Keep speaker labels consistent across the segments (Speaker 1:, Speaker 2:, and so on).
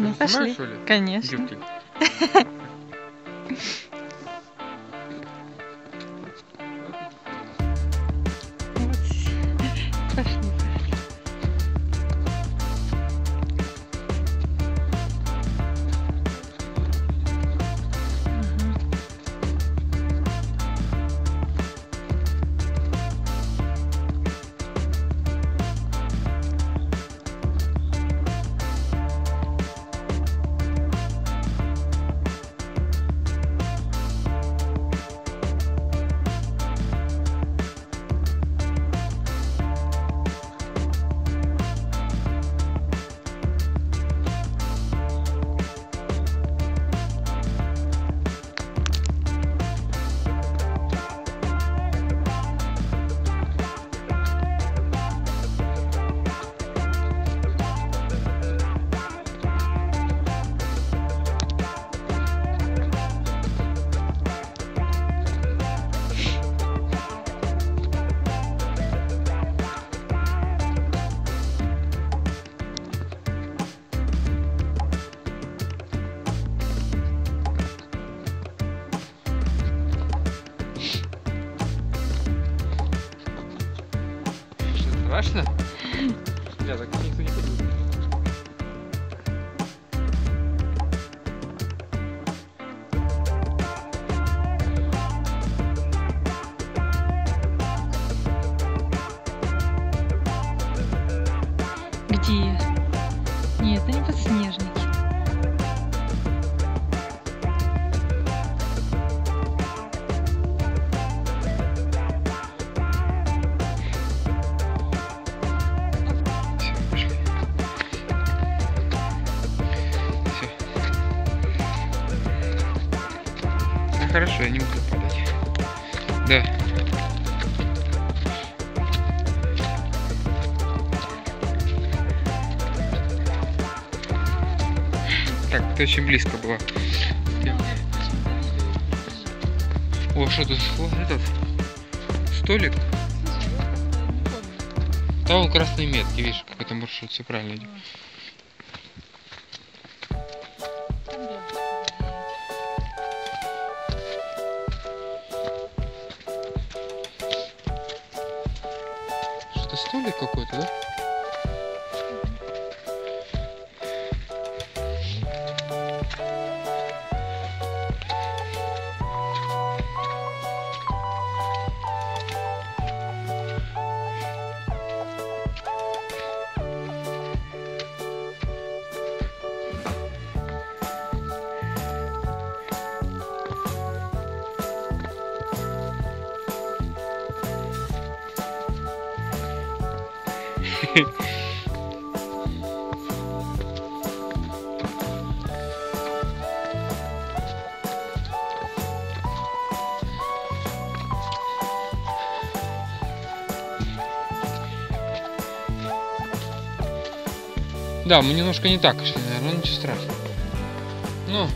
Speaker 1: Ну, пошли. Конечно.
Speaker 2: Девки.
Speaker 1: Вот. Пошли.
Speaker 2: Страшно? Бля, так никто не ходил.
Speaker 1: Где? Нет, это не подснежники.
Speaker 2: Все, пошли. Все. Ну хорошо, я не буду падать. Да. Так, это очень близко было. О, что тут? Вот этот столик. Там у красной метки, видишь, как это маршрут, все правильно идет. Что, столик какой-то, да? Да, мы немножко не так шли, наверное, ничего страшного. Ну,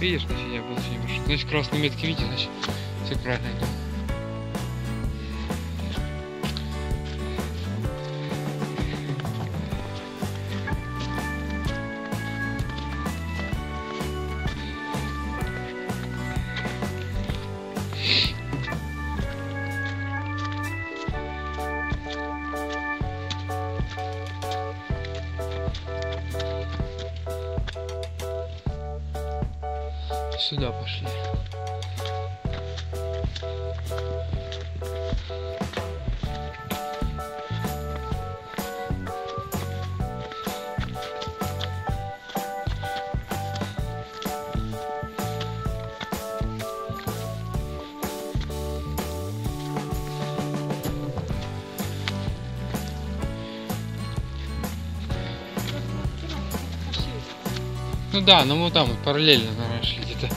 Speaker 2: видишь, значит, я был не маршрут. Значит, красные метки видите, значит, все правильно идет. Сюда пошли. Ну да, но мы там вот параллельно, наверное, шли где-то.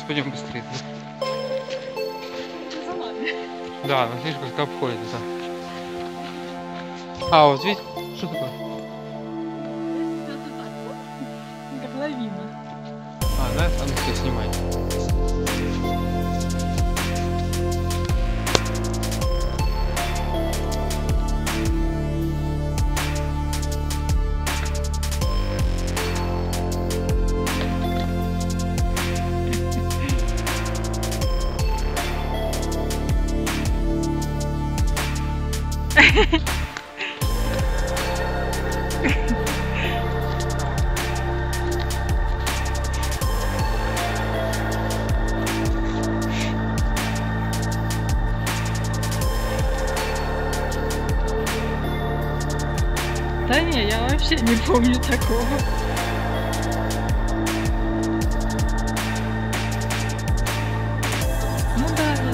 Speaker 2: пойдем быстрее.
Speaker 1: За нами.
Speaker 2: Да, ну видишь, как-то обходит, да. А, вот видишь, что такое?
Speaker 1: Как лавина.
Speaker 2: А, да? А ну все, снимай.
Speaker 1: Да не, я вообще не помню такого. Ну да, да.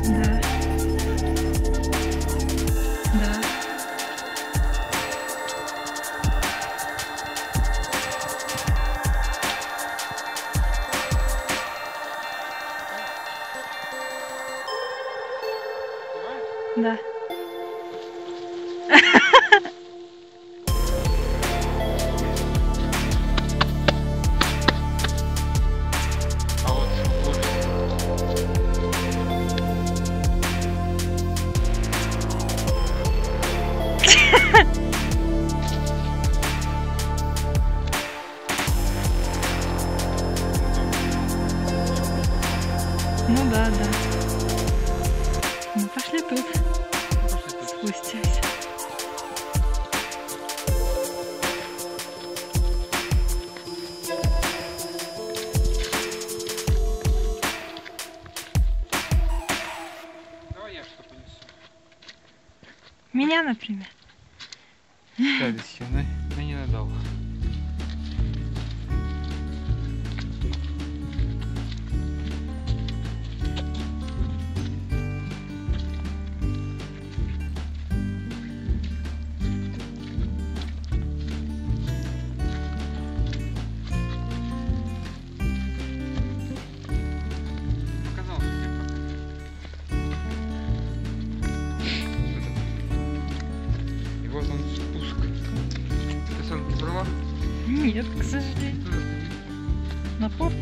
Speaker 1: Да. Да. Да.
Speaker 2: А вот вот.
Speaker 1: Ну да, да. Ну пошли тут. Спустимся.
Speaker 2: Давай я что понесу.
Speaker 1: Меня, например.
Speaker 2: Да, здесь я не надал. Показал, что тебе и вот он спуск. Ты сам не брала?
Speaker 1: Нет, к сожалению. На попу.